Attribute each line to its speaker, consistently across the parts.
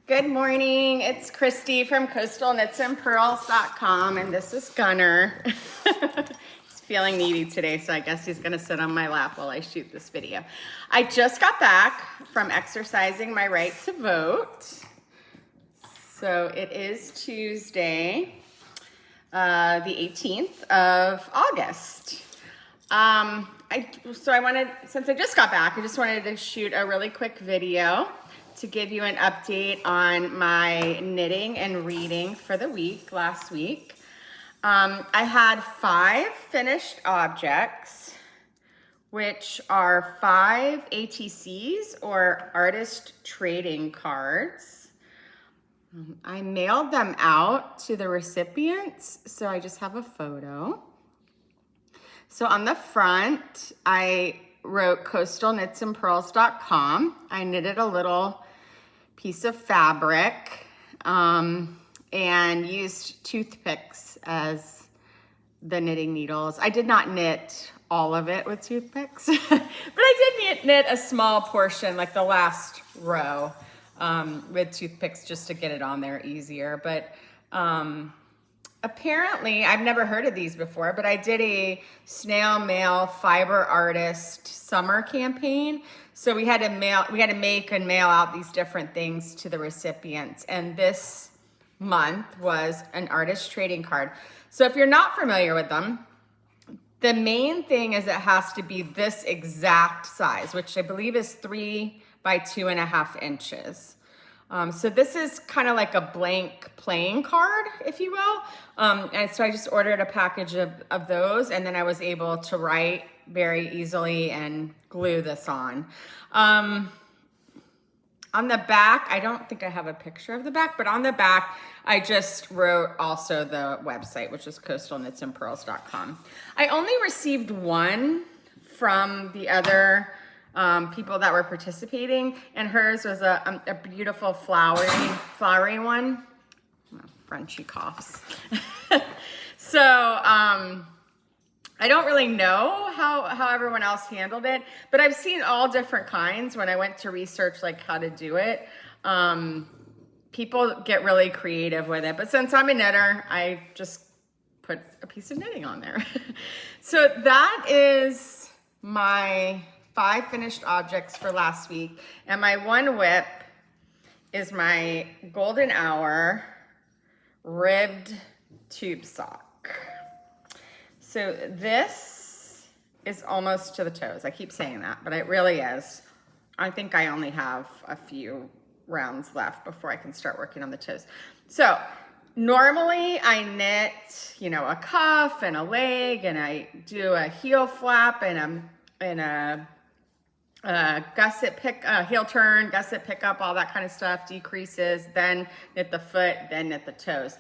Speaker 1: Good morning, it's Christy from coastalknitsandpearls.com, and this is Gunner. He's feeling needy today, so I guess he's gonna sit on my lap while I shoot this video. I just got back from exercising my right to vote. So it is Tuesday, the 18th of August. Since I just got back, I just wanted to shoot a really quick video to give you an update on my knitting and reading for the week, last week. I had 5 finished objects, which are 5 ATCs or artist trading cards. I mailed them out to the recipients, so I just have a photo. So on the front, I wrote coastalknitsandpearls.com. I knitted a little piece of fabric and used toothpicks as the knitting needles. I did not knit all of it with toothpicks, but I did knit a small portion, like the last row, with toothpicks just to get it on there easier. But apparently, I've never heard of these before, but I did a snail mail fiber artist summer campaign. So we had to make and mail out these different things to the recipients. And this month was an artist trading card. So if you're not familiar with them, the main thing is it has to be this exact size, which I believe is 3 by 2.5 inches. So this is kind of like a blank playing card, if you will. And so I just ordered a package of those, and then I was able to write very easily and glue this on. On the back, I don't think I have a picture of the back, but on the back, I just wrote also the website, which is coastalknitsandpearls.com. I only received one from the other people that were participating, and hers was a beautiful flowery one. Oh, Frenchie coughs. So I don't really know how everyone else handled it, but I've seen all different kinds when I went to research like how to do it. People get really creative with it, but since I'm a knitter, I just put a piece of knitting on there. So that is my 5 finished objects for last week, and my one whip is my Golden Hour ribbed tube sock. So this is almost to the toes. I keep saying that, but it really is. I think I only have a few rounds left before I can start working on the toes. So normally I knit, a cuff and a leg, and I do a heel flap and a gusset heel turn, gusset pickup, all that kind of stuff, decreases, then knit the foot, then knit the toes.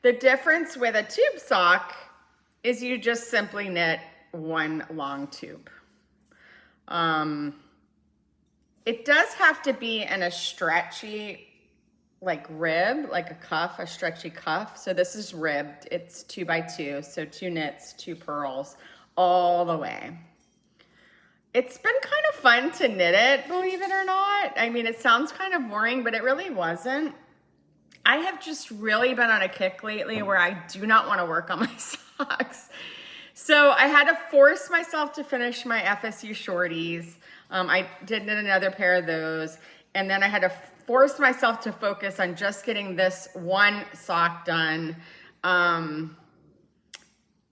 Speaker 1: The difference with a tube sock is you just simply knit one long tube. It does have to be in a stretchy, like rib, like a cuff, a stretchy cuff. So this is ribbed, it's 2 by 2, so 2 knits, 2 purls, all the way. It's been kind of fun to knit it, believe it or not. I mean, it sounds kind of boring, but it really wasn't. I have just really been on a kick lately where I do not want to work on my socks. So I had to force myself to finish my FSU shorties. I did knit another pair of those. And then I had to force myself to focus on just getting this one sock done. And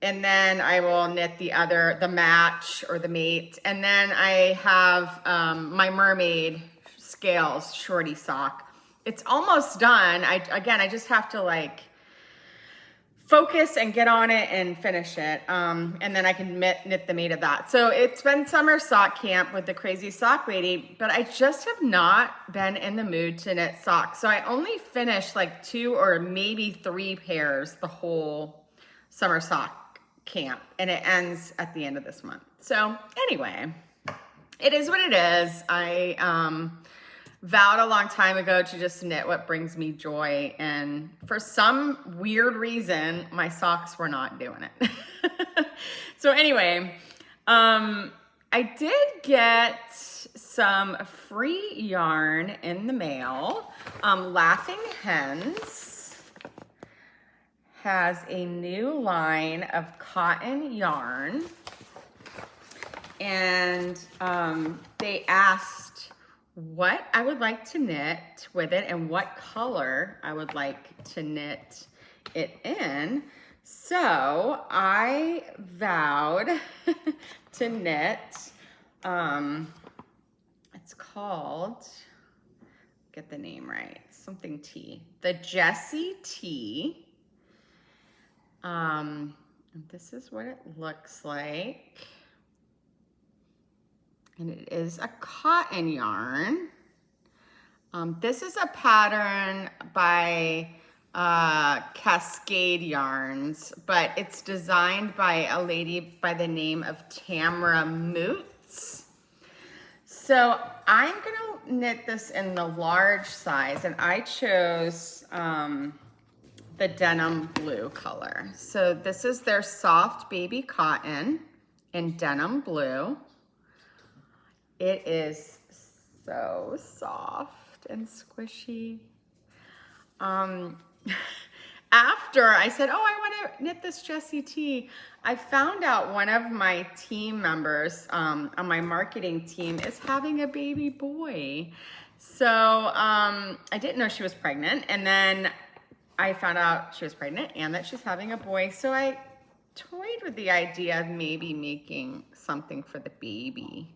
Speaker 1: then I will knit the match or the mate. And then I have my mermaid scales shorty sock. It's almost done. I just have to focus and get on it and finish it. And then I can knit the mate of that. So it's been summer sock camp with the crazy sock lady, but I just have not been in the mood to knit socks. So I only finished 2 or maybe 3 pairs the whole summer sock camp, and it ends at the end of this month. So anyway, it is what it is. I vowed a long time ago to just knit what brings me joy, and for some weird reason my socks were not doing it. So anyway, I did get some free yarn in the mail. Laughing Hens has a new line of cotton yarn, and they asked what I would like to knit with it and what color I would like to knit it in. So I vowed to knit, it's called, get the name right, something tea, the Jessie Tea. This is what it looks like. And it is a cotton yarn. This is a pattern by Cascade Yarns, but it's designed by a lady by the name of Tamra Moots. So I'm gonna knit this in the large size, and I chose the denim blue color. So this is their soft baby cotton in denim blue. It is so soft and squishy. After I said, oh, I want to knit this Jessie Tea, I found out one of my team members on my marketing team is having a baby boy. So I didn't know she was pregnant, and then I found out she was pregnant and that she's having a boy. So I toyed with the idea of maybe making something for the baby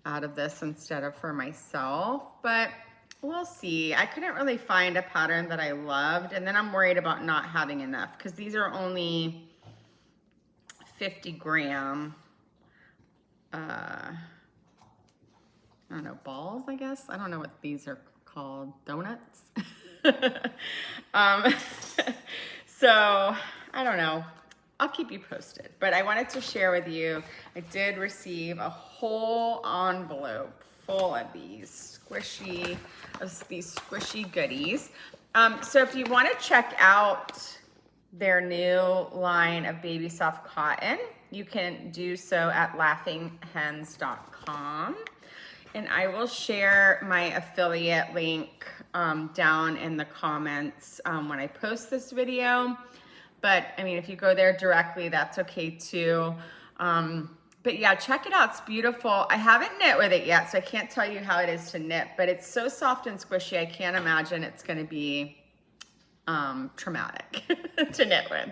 Speaker 1: out of this instead of for myself, but we'll see. I couldn't really find a pattern that I loved, and then I'm worried about not having enough because these are only 50 gram, I don't know, balls, I guess. I don't know what these are called, donuts. So I don't know. I'll keep you posted, but I wanted to share with you, I did receive a whole envelope full of these squishy goodies. So if you want to check out their new line of baby soft cotton, you can do so at laughinghens.com. And I will share my affiliate link down in the comments when I post this video. But I mean, if you go there directly, that's okay too. But yeah, check it out, it's beautiful. I haven't knit with it yet, so I can't tell you how it is to knit, but it's so soft and squishy, I can't imagine it's gonna be traumatic to knit with.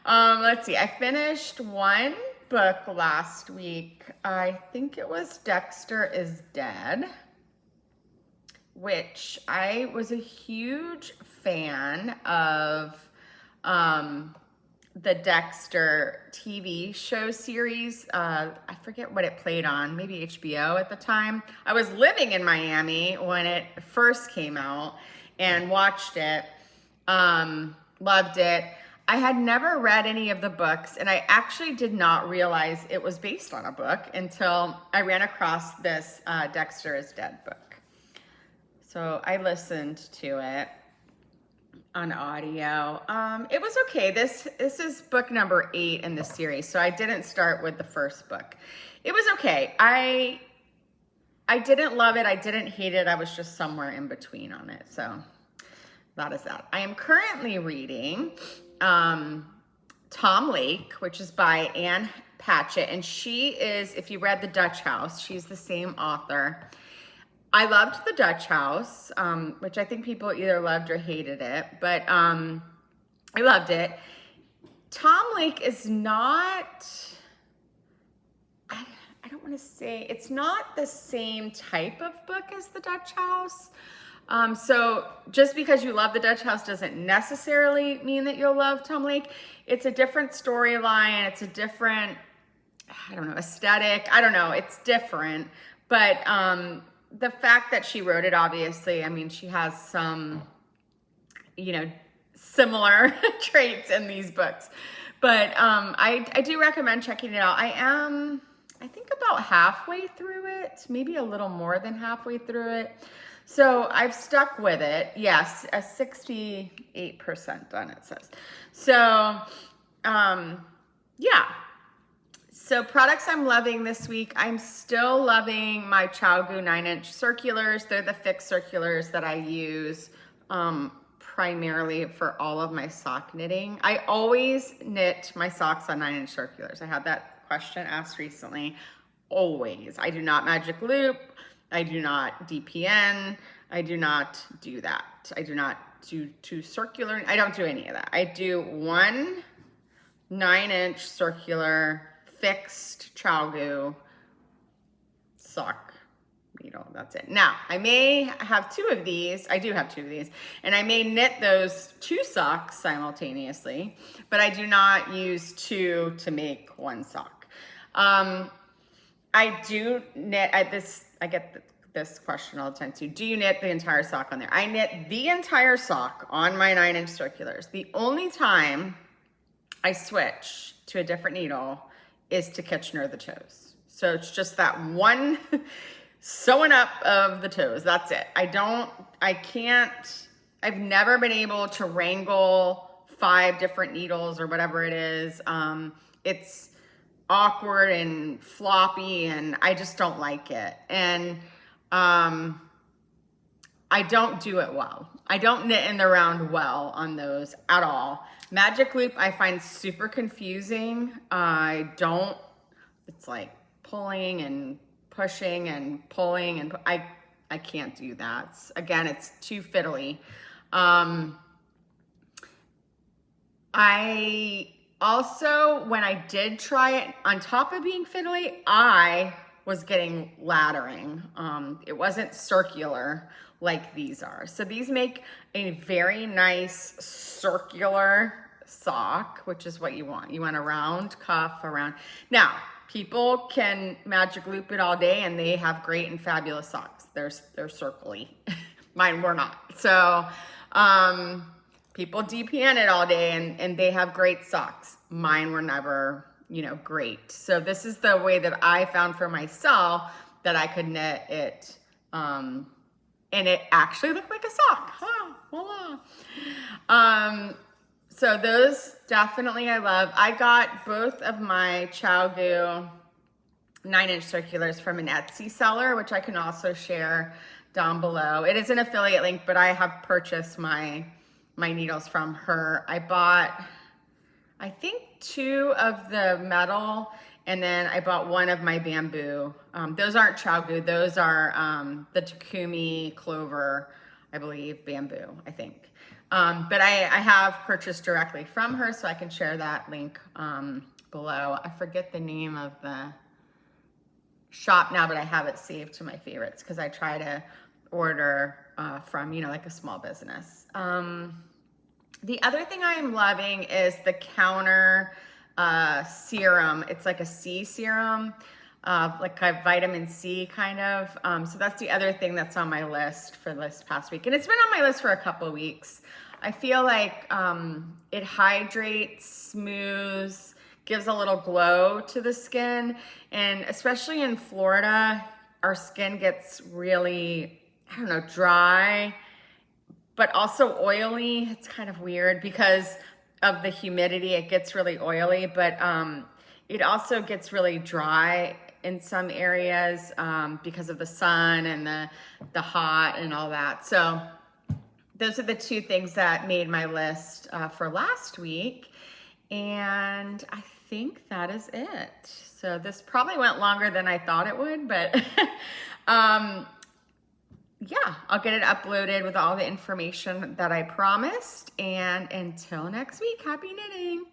Speaker 1: Let's see, I finished one book last week. I think it was Dexter Is Dead, which I was a huge fan of the Dexter TV show series. I forget what it played on, maybe HBO at the time. I was living in Miami when it first came out and watched it, loved it. I had never read any of the books, and I actually did not realize it was based on a book until I ran across this Dexter Is Dead book. So I listened to it on audio. It was okay. This is book number 8 in the series, so I didn't start with the first book. It was okay. I didn't love it. I didn't hate it. I was just somewhere in between on it. So that is that. I am currently reading Tom Lake, which is by Ann Patchett, and she is, if you read The Dutch House, she's the same author. I loved The Dutch House, which I think people either loved or hated it, but I loved it. Tom Lake is not, I don't want to say, it's not the same type of book as The Dutch House. So just because you love The Dutch House doesn't necessarily mean that you'll love Tom Lake. It's a different storyline. It's a different, I don't know, aesthetic. I don't know. It's different. But the fact that she wrote it, obviously, I mean, she has some, you know, similar traits in these books. But I do recommend checking it out. I think about halfway through it, maybe a little more than halfway through it. So I've stuck with it. Yes, a 68% on it says. So, yeah. So products I'm loving this week, I'm still loving my ChiaoGoo 9-inch circulars. They're the fixed circulars that I use primarily for all of my sock knitting. I always knit my socks on 9-inch circulars. I had that question asked recently. Always. I do not magic loop. I do not DPN. I do not do that. I do not do two circular. I don't do any of that. I do one 9-inch circular fixed ChiaoGoo sock needle. That's it. Now, I may have two of these. I do have two of these. And I may knit those two socks simultaneously, but I do not use two to make one sock. I do knit, I get this question all the time too. Do you knit the entire sock on there? I knit the entire sock on my 9-inch circulars. The only time I switch to a different needle is to Kitchener the toes. So it's just that one sewing up of the toes. That's it. I've never been able to wrangle 5 different needles or whatever it is. It's awkward and floppy and I just don't like it. And I don't do it well. I don't knit in the round well on those at all. Magic loop I find super confusing. It's like pulling and pushing and pulling and I can't do that. Again, it's too fiddly. I also, when I did try it, on top of being fiddly, I was getting laddering. It wasn't circular like these are. So these make a very nice circular sock, which is what you want. You want a round cuff around. Now, people can magic loop it all day and they have great and fabulous socks. They're circly. Mine were not. So people DPN it all day and they have great socks. Mine were never, great. So this is the way that I found for myself that I could knit it. And it actually looked like a sock. Voila. So those definitely I love. I got both of my ChiaoGoo 9-inch circulars from an Etsy seller, which I can also share down below. It is an affiliate link, but I have purchased my needles from her. I bought, I think, 2 of the metal, and then I bought 1 of my bamboo. Those aren't ChiaoGoo. Those are the Takumi Clover, I believe, bamboo, I think. But I have purchased directly from her, so I can share that link below. I forget the name of the shop now, but I have it saved to my favorites because I try to order from, like a small business. The other thing I'm loving is the Counter serum. It's like a C serum, like a vitamin C kind of. So that's the other thing that's on my list for this past week. And it's been on my list for a couple of weeks. I feel like it hydrates, smooths, gives a little glow to the skin. And especially in Florida, our skin gets really, dry, but also oily. It's kind of weird because of the humidity. It gets really oily, but it also gets really dry in some areas because of the sun and the hot and all that. So those are the 2 things that made my list for last week. And I think that is it. So this probably went longer than I thought it would, but yeah, I'll get it uploaded with all the information that I promised. And until next week, happy knitting.